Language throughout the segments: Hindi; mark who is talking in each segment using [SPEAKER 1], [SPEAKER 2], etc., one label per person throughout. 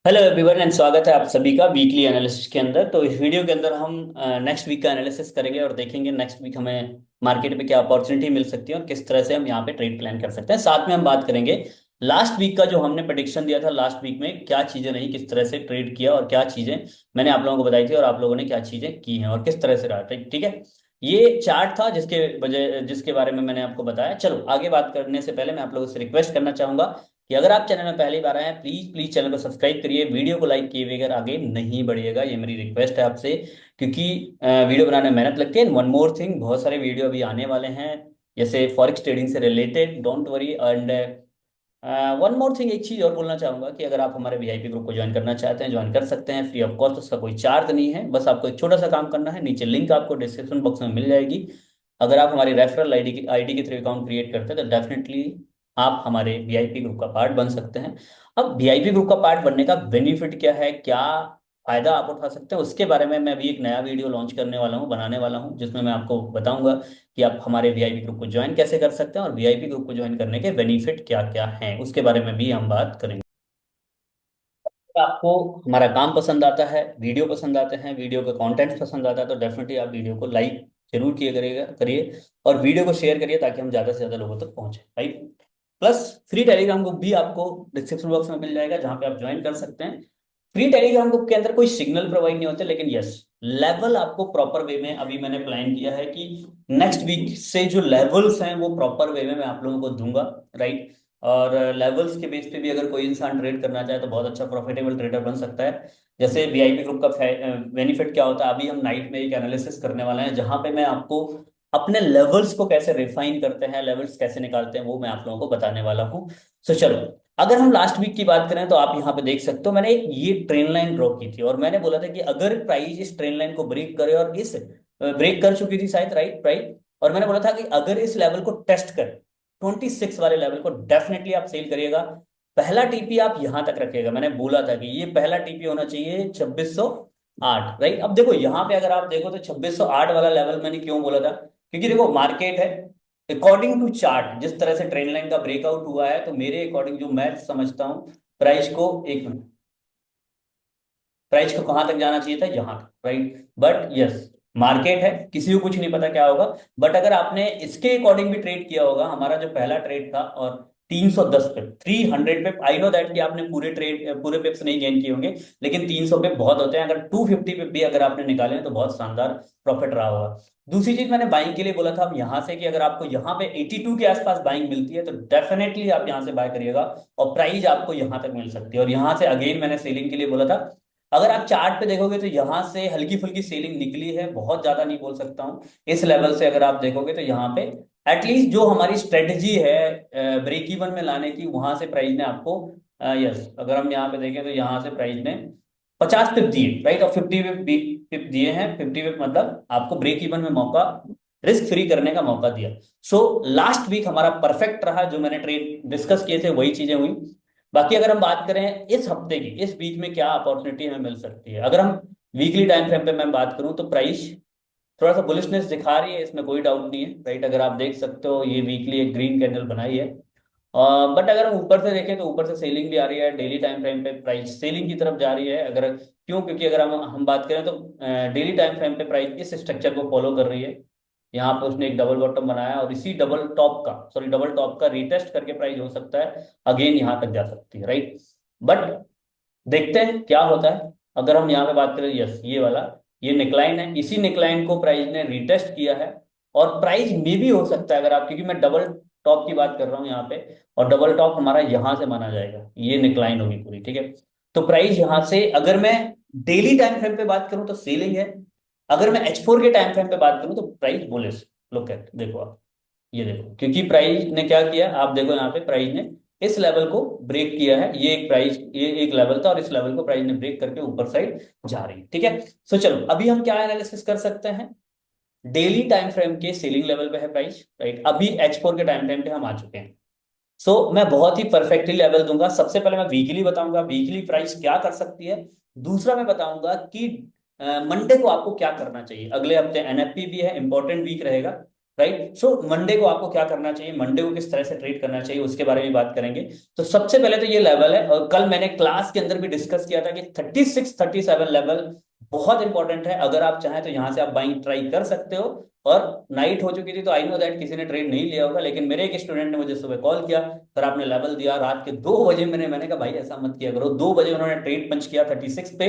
[SPEAKER 1] हेलो एवरीवन एंड स्वागत है आप सभी का वीकली एनालिसिस के अंदर। तो इस वीडियो के अंदर हम नेक्स्ट वीक का एनालिसिस करेंगे और देखेंगे नेक्स्ट वीक हमें मार्केट में क्या अपॉर्चुनिटी मिल सकती है और किस तरह से हम यहाँ पे ट्रेड प्लान कर सकते हैं। साथ में हम बात करेंगे लास्ट वीक का जो हमने प्रेडिक्शन दिया था, लास्ट वीक में क्या चीजें नहीं, किस तरह से ट्रेड किया और क्या चीजें मैंने आप लोगों को बताई थी और आप लोगों ने क्या चीजें की हैं और किस तरह से रहा। ठीक है, ये चार्ट था जिसके बारे में मैंने आपको बताया। चलो आगे बात करने से पहले मैं आप लोगों से रिक्वेस्ट करना चाहूंगा कि अगर आप चैनल में पहली बार आए हैं, प्लीज प्लीज चैनल को सब्सक्राइब करिए, वीडियो को लाइक किए बगैर आगे नहीं बढ़िएगा, ये मेरी रिक्वेस्ट है आपसे। क्योंकि वीडियो बनाने में मेहनत लगती है। वन मोर थिंग, बहुत सारे वीडियो अभी आने वाले हैं जैसे फॉरेक्स ट्रेडिंग से related, don't worry. And one more thing, एक चीज और बोलना चाहूंगा कि अगर आप हमारे वीआईपी ग्रुप को ज्वाइन करना चाहते हैं, ज्वाइन कर सकते हैं फ्री ऑफ कॉस्ट। उसका कोई चार्ज नहीं है, बस आपको एक छोटा सा काम करना है, नीचे लिंक आपको डिस्क्रिप्शन बॉक्स में मिल जाएगी। अगर आप हमारी रेफरल आईडी के थ्रू अकाउंट क्रिएट करते हैं तो डेफिनेटली आप हमारे वीआईपी ग्रुप का पार्ट बन सकते हैं। अब वीआईपी ग्रुप का पार्ट बनने का बेनिफिट क्या है, क्या फायदा आप उठा सकते हैं, उसके बारे में मैं अभी एक नया वीडियो लॉन्च करने वाला हूँ, बनाने वाला हूँ, जिसमें मैं आपको बताऊंगा कि आप हमारे वीआईपी ग्रुप को ज्वाइन कैसे कर सकते हैं और वीआईपी ग्रुप को ज्वाइन करने के बेनिफिट क्या क्या हैं, उसके बारे में भी हम बात करेंगे। अगर आपको हमारा काम पसंद आता है, वीडियो पसंद आते हैं, वीडियो का कंटेंट पसंद आता है, तो डेफिनेटली आप वीडियो को लाइक जरूर किए करिएगा करिए और वीडियो को शेयर करिए ताकि हम ज़्यादा से ज़्यादा लोगों तक पहुंचे, right. Plus free Telegram group भी आपको डिस्क्रिप्शन बॉक्स में मिल जाएगा, जहां पे आप ज्वाइन कर सकते हैं। फ्री टेलीग्राम ग्रुप के अंदर कोई सिग्नल प्रोवाइड नहीं होते, लेकिन यस, लेवल आपको प्रॉपर वे में अभी मैंने प्लान किया है कि नेक्स्ट वीक से जो लेवल्स हैं वो प्रॉपर वे में मैं आप लोगों को दूंगा, राइट। और लेवल्स के बेस पे भी अगर कोई इंसान ट्रेड करना चाहे तो बहुत अच्छा प्रॉफिटेबल ट्रेडर बन सकता है। जैसे वीआईपी ग्रुप का बेनिफिट क्या होता है, अभी हम नाइट में एक एनालिसिस करने वाले हैं जहां पे मैं आपको अपने लेवल्स को कैसे रिफाइन करते हैं, लेवल्स कैसे निकालते हैं, वो मैं आप लोगों को बताने वाला हूँ। सो चलो, अगर हम लास्ट वीक की बात करें तो आप यहाँ पे देख सकते हो, मैंने एक ये ट्रेन लाइन ड्रॉ की थी और मैंने बोला था कि अगर प्राइस इस ट्रेन लाइन को ब्रेक करे, और इस ब्रेक कर चुकी थी शायद, राइट राइट। और मैंने बोला था कि अगर इस लेवल को टेस्ट करे, 26 वाले लेवल को, डेफिनेटली आप सेल करिएगा। पहला टीपी आप यहां तक रखिएगा, मैंने बोला था कि ये पहला टीपी होना चाहिए 2608, राइट। अब देखो यहाँ पे अगर आप देखो तो 2608 वाला लेवल मैंने क्यों बोला था, क्योंकि देखो मार्केट है, अकॉर्डिंग टू चार्ट जिस तरह से ट्रेंड लाइन का ब्रेकआउट हुआ है, तो मेरे अकॉर्डिंग जो मैं समझता हूँ, प्राइस को एक मिनट, प्राइस को कहां तक जाना चाहिए था, यहां तक, राइट। बट यस, मार्केट है, किसी को कुछ नहीं पता क्या होगा। बट अगर आपने इसके अकॉर्डिंग भी ट्रेड किया होगा, हमारा जो पहला ट्रेड था, और 310 पे, 300 पे, आई नो दैट कि आपने पूरे पिप्स नहीं गेन किए होंगे, लेकिन 300 पे बहुत होते हैं। अगर 250 पे भी अगर आपने निकाले हैं तो बहुत शानदार प्रॉफिट रहा होगा। दूसरी चीज मैंने बाइंग के लिए बोला था, अब यहां से कि अगर आपको यहाँ पे 82 के आसपास बाइंग मिलती है तो डेफिनेटली आप यहां से बाय करिएगा और प्राइस आपको यहां तक मिल सकती है। और यहां से अगेन मैंने सेलिंग के लिए बोला था। अगर आप चार्ट पे देखोगे तो यहां से हल्की फुल्की सेलिंग निकली है, बहुत ज्यादा नहीं बोल सकता हूं। इस लेवल से अगर आप देखोगे तो यहाँ पे एटलीस्ट जो हमारी स्ट्रेटजी है ब्रेक इवन में लाने की, वहां से प्राइस ने आपको, यस, अगर हम यहाँ पे देखें तो यहाँ से प्राइस ने 50 पिप दिए, राइट, और 50 पिप दिए हैं। 50 पिप मतलब आपको ब्रेक इवन में मौका, रिस्क फ्री करने का मौका दिया। सो लास्ट वीक हमारा परफेक्ट रहा, जो मैंने ट्रेड डिस्कस किए थे वही चीजें हुई। बाकी अगर हम बात करें इस हफ्ते की, इस वीक में क्या अपॉर्चुनिटी हमें मिल सकती है, अगर हम वीकली टाइम फ्रेम पे मैं बात करूं तो प्राइस थोड़ा सा बुलिशनेस दिखा रही है, इसमें कोई डाउट नहीं है, राइट। अगर आप देख सकते हो ये वीकली एक ग्रीन कैंडल बनाई है। बट अगर हम ऊपर से देखें तो ऊपर से सेलिंग भी आ रही है, डेली टाइम फ्रेम पे प्राइस सेलिंग की तरफ जा रही है। अगर क्यों, क्योंकि अगर हम बात करें तो डेली टाइम फ्रेम पे प्राइस इस स्ट्रक्चर को फॉलो कर रही है। यहाँ पे उसने एक डबल बॉटम बनाया और इसी डबल टॉप का रिटेस्ट करके प्राइस हो सकता है अगेन यहाँ तक जा सकती है, राइट। बट देखते हैं क्या होता है। अगर हम यहाँ पे बात करें, यस, ये वाला, ये नेकलाइन है, इसी नेकलाइन को प्राइस ने रिटेस्ट किया है और प्राइस में भी हो सकता है, अगर आप, क्योंकि मैं डबल टॉप की बात कर रहा हूँ यहाँ पे, और डबल टॉप हमारा यहाँ से माना जाएगा, ये नेकलाइन होगी पूरी, ठीक है। तो प्राइस यहाँ से, अगर मैं डेली टाइम फ्रेम पे बात करूँ तो सेलिंग है, अगर मैं H4 के टाइम फ्रेम पे बात करूँ तो प्राइस बुलिश। लुक एट, देखो आप, ये देखो, क्योंकि प्राइस ने क्या किया, आप देखो यहाँ पे प्राइस ने इस लेवल को ब्रेक किया है, ये एक लेवल था और इस लेवल को प्राइस ने ब्रेक करके ऊपर साइड जा रही है, ठीक है। सो चलो, अभी हम क्या एनालिसिस कर सकते हैं, डेली टाइम फ्रेम के सेलिंग लेवल पे है प्राइस, राइट। अभी H4 के टाइम फ्रेम पे हम आ चुके हैं। सो मैं बहुत ही परफेक्टली लेवल दूंगा। सबसे पहले मैं वीकली बताऊंगा वीकली प्राइस क्या कर सकती है। दूसरा मैं बताऊंगा कि मंडे को आपको क्या करना चाहिए, अगले हफ्ते एनएफपी भी है, इंपॉर्टेंट वीक रहेगा। राइट। सो मंडे को आपको क्या करना चाहिए, मंडे को किस तरह से ट्रीट करना चाहिए, उसके बारे में बात करेंगे। तो सबसे पहले तो ये लेवल है, और कल मैंने क्लास के अंदर भी डिस्कस किया था कि 36 37 लेवल बहुत इंपॉर्टेंट है। अगर आप चाहें तो यहाँ से आप बाइंग ट्राई कर सकते हो। और नाइट हो चुकी थी तो आई नो दैट किसी ने ट्रेड नहीं लिया होगा, लेकिन मेरे एक स्टूडेंट ने मुझे सुबह कॉल किया, सर आपने लेवल दिया रात के 2 बजे। मैंने कहा भाई ऐसा मत किया करो। 2 बजे उन्होंने ट्रेड पंच किया 36 पे,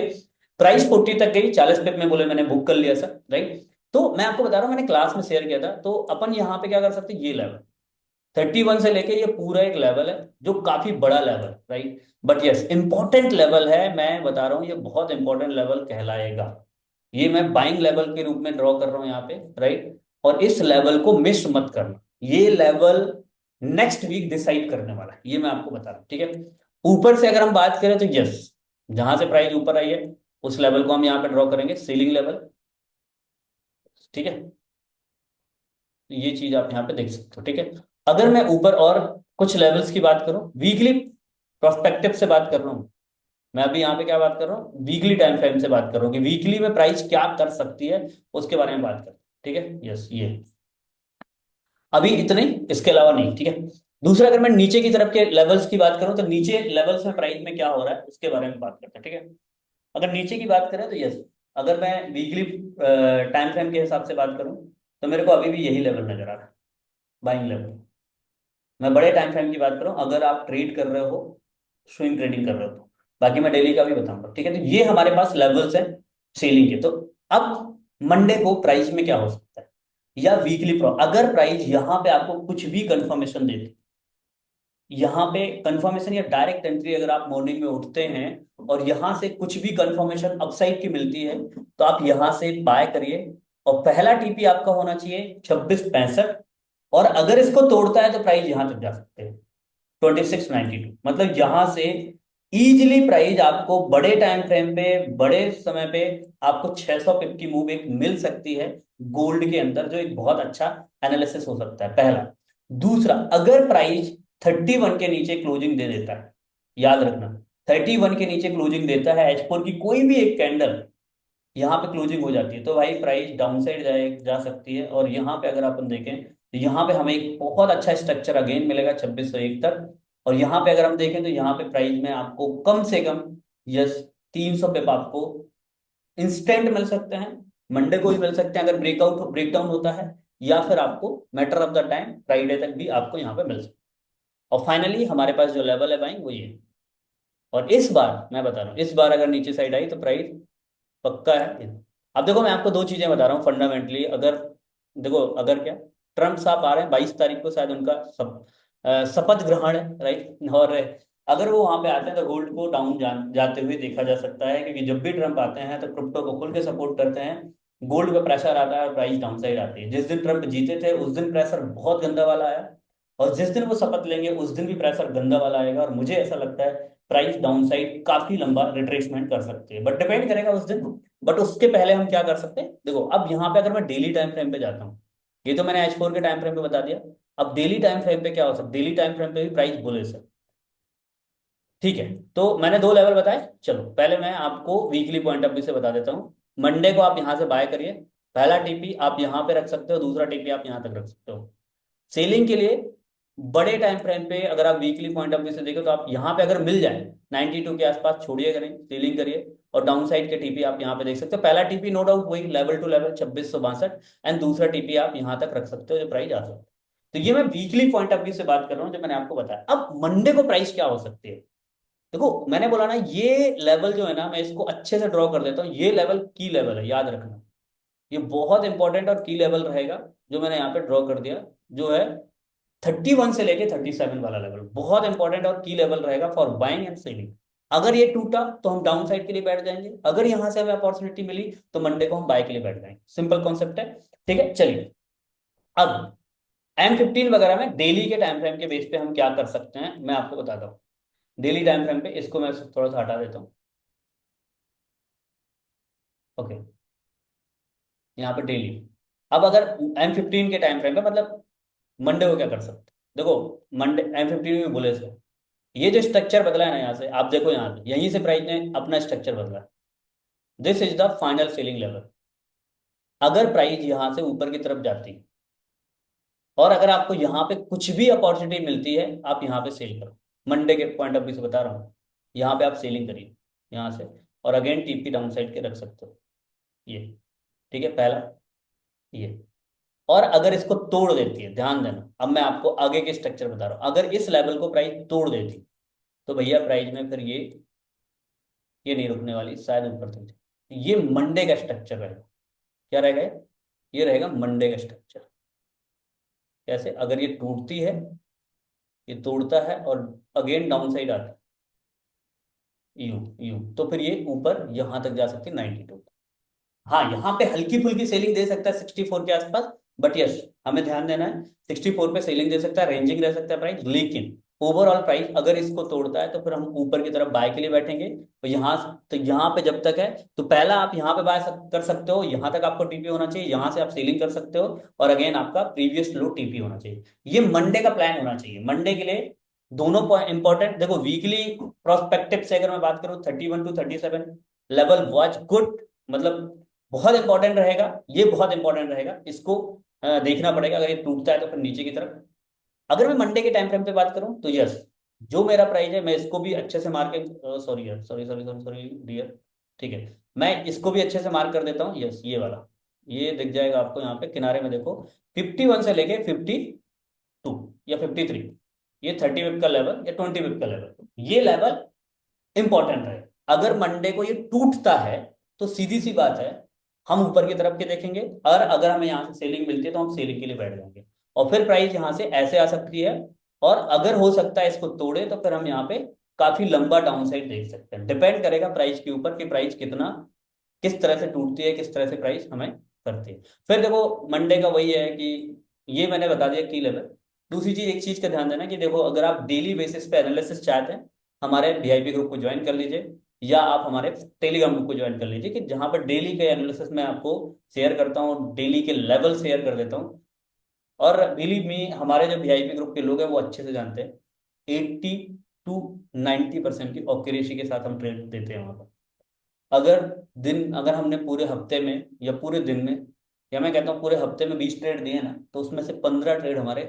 [SPEAKER 1] प्राइस 40 तक गई, 40 पे में बोले मैंने बुक कर लिया सर, राइट। तो मैं आपको बता रहा हूँ, मैंने क्लास में शेयर किया था। तो अपन यहाँ पे क्या कर सकते हैं, ये लेवल 31 से लेके ये पूरा एक लेवल है जो काफी बड़ा level, right. But yes important level है, मैं बता रहा हूँ ये बहुत इंपॉर्टेंट लेवल कहलाएगा। ये मैं बाइंग लेवल के रूप में ड्रॉ कर रहा हूँ यहाँ पे, राइट। और इस लेवल को मिस मत करना, ये लेवल नेक्स्ट वीक डिसाइड करने वाला है, ये मैं आपको बता रहा हूँ, ठीक है। ऊपर से अगर हम बात करें तो यस, जहां से प्राइस ऊपर आई है उस लेवल को हम यहाँ पे ड्रॉ करेंगे, सीलिंग लेवल, ठीक है। तो ये चीज आप यहाँ पे देख सकते हो, ठीक है। अगर मैं ऊपर और कुछ लेवल्स की बात करूं, वीकली प्रोस्पेक्टिव से बात कर रहा हूं, मैं अभी यहाँ पे क्या बात कर रहा हूँ, वीकली टाइम फ्रेम से बात कर रहा हूँ कि वीकली में प्राइस क्या कर सकती है, उसके बारे में बात कर, ठीक है। यस ये अभी इतने, इसके अलावा नहीं, ठीक है। दूसरा, अगर मैं नीचे की तरफ के लेवल्स की बात करूं तो नीचे लेवल्स में प्राइस में क्या हो रहा है उसके बारे में बात करते हैं, ठीक है। अगर नीचे की बात करें तो यस, अगर मैं वीकली टाइम फ्रेम के हिसाब से बात करूं तो मेरे को अभी भी यही लेवल नजर आ रहा है, बाइंग लेवल। मैं बड़े टाइम फ्रेम की बात करूं, अगर आप ट्रेड कर रहे हो, स्विंग ट्रेडिंग कर रहे हो तो, बाकी मैं डेली का भी बताऊंगा, ठीक है। तो ये हमारे पास लेवल्स हैं सेलिंग के। तो अब मंडे को प्राइस में क्या हो सकता है, या वीकली अगर प्राइस यहाँ पे आपको कुछ भी कंफर्मेशन देती, यहाँ पे कंफर्मेशन या डायरेक्ट एंट्री, अगर आप मॉर्निंग में उठते हैं और यहाँ से कुछ भी कंफर्मेशन अपसाइड की मिलती है तो आप यहाँ से बाय करिए। और पहला टीपी आपका होना चाहिए 2665, और अगर इसको तोड़ता है तो प्राइस यहां तक जा सकते हैं 2692। मतलब यहां से इजीली प्राइस आपको बड़े टाइम फ्रेम पे, बड़े समय पे आपको 600 पिप की मूव एक मिल सकती है गोल्ड के अंदर, जो एक बहुत अच्छा एनालिसिस हो सकता है, पहला। दूसरा, अगर प्राइस 31 के नीचे क्लोजिंग दे देता है, याद रखना 31 के नीचे क्लोजिंग देता है, H4 की कोई भी एक कैंडल यहाँ पे क्लोजिंग हो जाती है, तो भाई प्राइस डाउनसाइड जा सकती है। और यहाँ पे अगर अपन देखें तो यहाँ पे हमें एक बहुत अच्छा स्ट्रक्चर अगेन मिलेगा 2601 तक। और यहाँ पे अगर हम देखें तो यहाँ पे प्राइस में आपको कम से कम यस 300 पे आपको इंस्टेंट मिल सकते हैं, मंडे को भी मिल सकते हैं अगर ब्रेकआउट ब्रेकडाउन होता है, या फिर आपको matter of the time Friday तक भी आपको यहाँ पे मिल सकता है। और फाइनली हमारे पास जो लेवल है बाइंग वो ये है। और इस बार मैं बता रहा हूँ, इस बार अगर नीचे साइड आई तो प्राइस पक्का है। अब देखो मैं आपको दो चीजें बता रहा हूँ फंडामेंटली। अगर देखो, अगर क्या, ट्रम्प साहब आ रहे हैं 22 तारीख को, शायद उनका शपथ ग्रहण है, राइट। और अगर वो वहां पे आते हैं तो गोल्ड को डाउन जाते हुए देखा जा सकता है, क्योंकि जब भी ट्रम्प आते हैं तो क्रिप्टो को खुल के सपोर्ट करते हैं, गोल्ड पे प्रेशर आता है और प्राइस डाउन साइड आती है। जिस दिन ट्रम्प जीते थे उस दिन प्रेशर बहुत गंदा वाला आया, और जिस दिन वो शपथ लेंगे उस दिन भी प्रेशर गंदा वाला आएगा। और मुझे ऐसा लगता है प्राइस डाउन साइड काफी लंबा रिट्रेसमेंट कर सकती है, बट डिपेंड करेगा उस दिन। बट उसके पहले हम क्या कर सकते हैं, देखो अब यहाँ पे अगर मैं डेली टाइम फ्रेम पे जाता हूँ, ये तो मैंने H4 के टाइम फ्रेम पे बता दिया। अब डेली टाइम फ्रेम पे क्या हो सकता है, डेली टाइम फ्रेम पे भी प्राइस बुलिश है, ठीक है। तो मैंने दो लेवल बताए, चलो पहले मैं आपको वीकली पॉइंट ऑफ व्यू से बता देता हूँ। मंडे को आप यहाँ से बाय करिए, पहला टीपी आप यहाँ पे रख सकते हो, दूसरा टीपी आप यहाँ तक रख सकते हो। सेलिंग के लिए बड़े टाइम फ्रेम पे अगर आप वीकली पॉइंट ऑफ व्यू से देखो तो आप यहाँ पे अगर मिल जाए 92 के आसपास, छोड़िए करें, सेलिंग करिए। और डाउन साइड के टीपी आप यहाँ पे देख सकते हो, पहला टीपी नो डाउट वही लेवल टू लेवल 2662, एंड दूसरा टीपी आप यहाँ तक रख सकते हो जो प्राइस आ सकता है। तो ये मैं वीकली पॉइंट ऑफ व्यू से बात कर रहा हूँ जो मैंने आपको बताया। अब मंडे को प्राइस क्या हो सकती है, देखो मैंने बोला ना ये लेवल जो है ना, मैं इसको अच्छे से ड्रॉ कर देता हूँ, ये लेवल की लेवल है, याद रखना। ये बहुत इंपॉर्टेंट और की लेवल रहेगा जो मैंने यहाँ पे ड्रॉ कर दिया, जो है 31 से लेके 37 वाला लेवल, बहुत इंपॉर्टेंट और की लेवल रहेगा फॉर बाइंग एंड सेलिंग। अगर ये टूटा तो हम डाउन साइड के लिए बैठ जाएंगे, अगर यहां से हमें अपॉर्चुनिटी मिली तो मंडे को हम बाय के लिए बैठ जाएंगे। सिंपल कॉन्सेप्ट है, ठीक है। चलिए, अब M15 वगैरह में डेली के टाइम फ्रेम के बेस पे हम क्या कर सकते हैं मैं आपको बताता हूँ। डेली टाइम फ्रेम पे इसको मैं थोड़ा सा हटा देता हूँ, ओके। यहाँ पे डेली, अब अगर M15 के टाइम फ्रेम पे, मतलब मंडे को क्या कर सकते हैं? देखो मंडे M15 में बोले से ये जो स्ट्रक्चर बदला है ना, यहाँ से आप देखो, यहाँ से यहीं से प्राइस ने अपना स्ट्रक्चर बदला। This is the final selling level. अगर प्राइस यहाँ से ऊपर की तरफ जाती और अगर आपको यहाँ पे कुछ भी अपॉर्चुनिटी मिलती है, आप यहाँ पे सेल करो। मंडे के पॉइंट ऑफ व्यू से बता रहा हूँ, यहाँ पे आप सेलिंग करिए यहाँ से, और अगेन टीपी डाउन साइड के रख सकते हो ये। ठीक है, पहला ये। और अगर इसको तोड़ देती है, ध्यान देना, अब मैं आपको आगे के स्ट्रक्चर बता रहा हूँ, अगर इस लेवल को प्राइस तोड़ देती तो भैया प्राइस में फिर ये नहीं रुकने वाली, शायद ऊपर तक जाए। ये मंडे का स्ट्रक्चर रहेगा। क्या रहेगा ये रहेगा मंडे का स्ट्रक्चर। कैसे? अगर ये टूटती है, ये तोड़ता है और अगेन डाउन साइड आता है, यू यू, तो फिर ये ऊपर यहां तक जा सकती है 92। हाँ, यहाँ पे हल्की फुल्की सेलिंग दे सकता है 64 के आसपास, बट यस, हमें ध्यान देना है 64 पे सेलिंग दे सकता है, रेंजिंग रह सकता है प्राइस, लेकिन ओवरऑल प्राइस अगर इसको तोड़ता है तो फिर हम ऊपर की तरफ बाय के लिए बैठेंगे। तो यहाँ पे जब तक है, तो पहला आप यहाँ पे बाय कर सकते हो, यहाँ तक आपको टीपी होना चाहिए, यहाँ से आप सेलिंग कर सकते हो, और अगेन आपका प्रीवियस लो टीपी होना चाहिए। ये मंडे का प्लान होना चाहिए। मंडे के लिए दोनों पॉइंट इंपॉर्टेंट। देखो वीकली प्रोस्पेक्टिव से अगर मैं बात करूँ, 31 to 37 लेवल वॉच गुड, मतलब बहुत इंपॉर्टेंट रहेगा। ये बहुत इंपॉर्टेंट रहेगा, इसको देखना पड़ेगा। अगर ये टूटता है तो फिर नीचे की तरफ। अगर मैं मंडे के टाइम फ्रेम पे बात करूं तो यस, जो मेरा प्राइस है मैं इसको भी अच्छे से मार्क, सॉरी यार, sorry sorry sorry sorry dear, ठीक है, मैं इसको भी अच्छे से मार्क कर देता हूँ। यस, ये वाला, ये दिख जाएगा आपको यहाँ पे किनारे में, देखो 51 से लेके 52 या 53, ये 30 विप का लेवल या 20 विप का लेवल, ये लेवल इंपॉर्टेंट है। अगर मंडे को ये टूटता है तो सीधी सी बात है, हम ऊपर की तरफ के देखेंगे, और अगर हमें यहाँ से सेलिंग मिलती है तो हम सेलिंग के लिए बैठ जाएंगे, और फिर प्राइस यहाँ से ऐसे आ सकती है। और अगर हो सकता है इसको तोड़े तो फिर हम यहाँ पे काफी लंबा डाउन साइड देख सकते हैं। डिपेंड करेगा प्राइस के ऊपर कि प्राइस कितना, किस तरह से टूटती है, किस तरह से प्राइस हमें करती है। फिर देखो मंडे का वही है कि ये मैंने बता दिया की लेवल। दूसरी चीज, एक चीज का ध्यान देना कि देखो, अगर आप डेली बेसिस पे एनालिसिस चाहते हैं, हमारे वीआईपी ग्रुप को ज्वाइन कर लीजिए, या आप हमारे टेलीग्राम ग्रुप को ज्वाइन कर लीजिए, कि जहां पर डेली के एनालिसिस मैं आपको शेयर करता हूँ, डेली के लेवल शेयर कर देता हूँ। और बिलीव मी, हमारे जो वीआईपी ग्रुप के लोग हैं वो अच्छे से जानते हैं, 80 to 90% की ऑक्यूरेसी के साथ हम ट्रेड देते हैं वहां पर। अगर हमने पूरे हफ्ते में या पूरे दिन में, या मैं कहता हूँ पूरे हफ्ते में 20 ट्रेड दिए ना, तो उसमें से 15 ट्रेड हमारे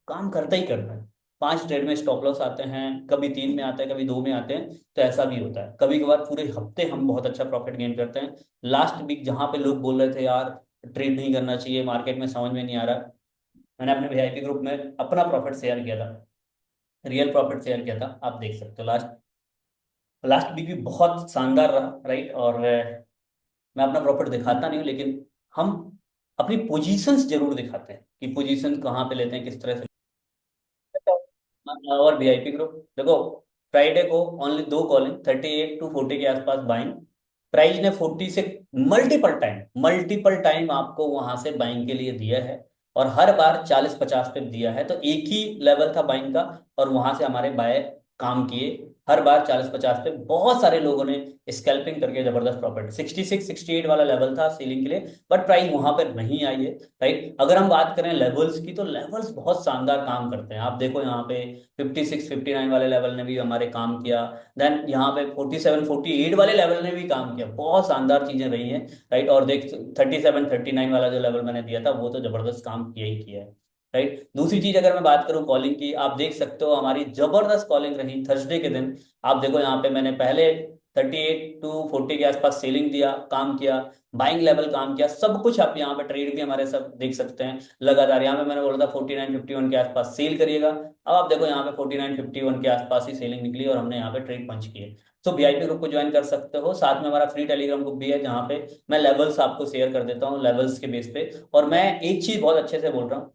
[SPEAKER 1] काम करता ही करता है। 5 ट्रेड में स्टॉप लॉस आते हैं, कभी 3 में आते हैं, कभी 2 में आते हैं, तो ऐसा भी होता है। कभी कभार पूरे हफ्ते हम बहुत अच्छा प्रॉफिट गेन करते हैं। लास्ट वीक जहां पे लोग बोल रहे थे यार ट्रेड नहीं करना चाहिए, मार्केट में समझ में नहीं आ रहा, मैंने अपने वीआईपी ग्रुप में अपना प्रॉफिट शेयर किया था, रियल प्रॉफिट शेयर किया था। आप देख सकते हो लास्ट लास्ट वीक भी बहुत शानदार रहा, राइट। और मैं अपना प्रॉफिट दिखाता नहीं हूँ, लेकिन हम अपनी पोजीशंस जरूर दिखाते हैं कि पोजीशन कहाँ पे लेते हैं, किस तरह से। और वीआईपी ग्रुप देखो, फ्राइडे को ओनली 2 कॉलिंग, 38 to 40 के आसपास बाइंग, प्राइस ने 40 से मल्टीपल टाइम आपको वहां से बाइंग के लिए दिया है, और हर बार 40-50 पे दिया है, तो एक ही लेवल था बाइंग का, और वहां से हमारे बाय काम किए। हर बार 40-50 पे बहुत सारे लोगों ने स्कैल्पिंग करके जबरदस्त प्रॉफिट, 66-68 वाला लेवल था सीलिंग के लिए, बट प्राइस वहां पर नहीं आई है, राइट। अगर हम बात करें लेवल्स की, तो लेवल्स बहुत शानदार काम करते हैं। आप देखो यहाँ पे 56-59 वाले लेवल ने भी हमारे काम किया, देन यहाँ पे 47-48 वाले लेवल ने भी काम किया, बहुत शानदार चीजें रही हैं, राइट। और देख 37-39 वाला जो लेवल मैंने दिया था वो तो जबरदस्त काम किया ही किया है, राइट। दूसरी चीज अगर मैं बात करूं कॉलिंग की, आप देख सकते हो हमारी जबरदस्त कॉलिंग रही थर्सडे के दिन। आप देखो यहाँ पे मैंने पहले 38 to 40 के आसपास सेलिंग दिया, काम किया, बाइंग लेवल काम किया, सब कुछ आप यहाँ पे ट्रेड भी हमारे सब देख सकते हैं लगातार। यहाँ पे मैंने बोला था 49-51 के आसपास सेल करिएगा, अब आप देखो यहाँ पे 49-51 के आसपास ही सेलिंग निकली, और हमने यहाँ पे ट्रेड पंच किए। तो वीआईपी ग्रुप को ज्वाइन कर सकते हो, साथ में हमारा फ्री टेलीग्राम ग्रुप भी है, जहाँ पे मैं लेवल्स आपको शेयर कर देता हूँ लेवल्स के बेस पे। और मैं एक चीज बहुत अच्छे से बोल रहा हूँ,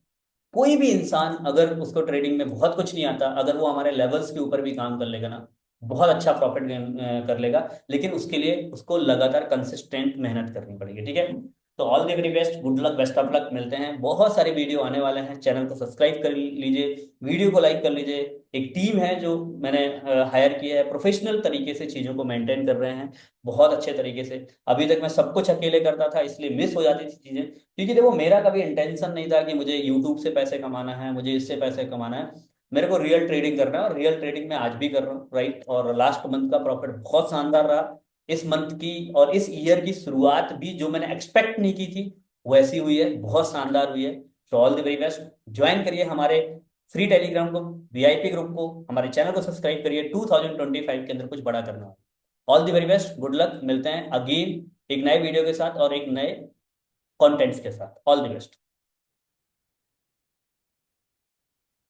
[SPEAKER 1] कोई भी इंसान अगर उसको ट्रेडिंग में बहुत कुछ नहीं आता, अगर वो हमारे लेवल्स के ऊपर भी काम कर लेगा ना, बहुत अच्छा प्रॉफिट गेन कर लेगा, लेकिन उसके लिए उसको लगातार कंसिस्टेंट मेहनत करनी पड़ेगी, ठीक है। तो all the very best, good luck, best of luck, मिलते हैं। बहुत सारे वीडियो आने वाले हैं, चैनल को सब्सक्राइब कर लीजिए, वीडियो को लाइक कर लीजिए। एक टीम है जो मैंने हायर किया है, प्रोफेशनल तरीके से चीज़ों को मेंटेन कर रहे हैं, बहुत अच्छे तरीके से। अभी तक मैं सब कुछ अकेले करता था, इसलिए मिस हो जाती थी चीज़ें, क्योंकि देखो मेरा कभी इंटेंशन नहीं था कि मुझे यूट्यूब से पैसे कमाना है, मुझे इससे पैसे कमाना है। मेरे को रियल ट्रेडिंग करना है, और रियल ट्रेडिंग मैं आज भी कर रहा हूँ, राइट। और लास्ट मंथ का प्रॉफिट बहुत शानदार रहा। इस मंथ की और इस ईयर की शुरुआत भी जो मैंने एक्सपेक्ट नहीं की थी वैसी हुई है, बहुत शानदार हुई है। So all the very best. Join करिए हमारे फ्री टेलीग्राम को, वीआईपी ग्रुप को, हमारे चैनल को सब्सक्राइब करिए। 2025 के अंदर कुछ बड़ा करना है। All the very best, good luck. मिलते हैं अगेन एक नए वीडियो के साथ और एक नए कंटेंट्स के साथ। All the best.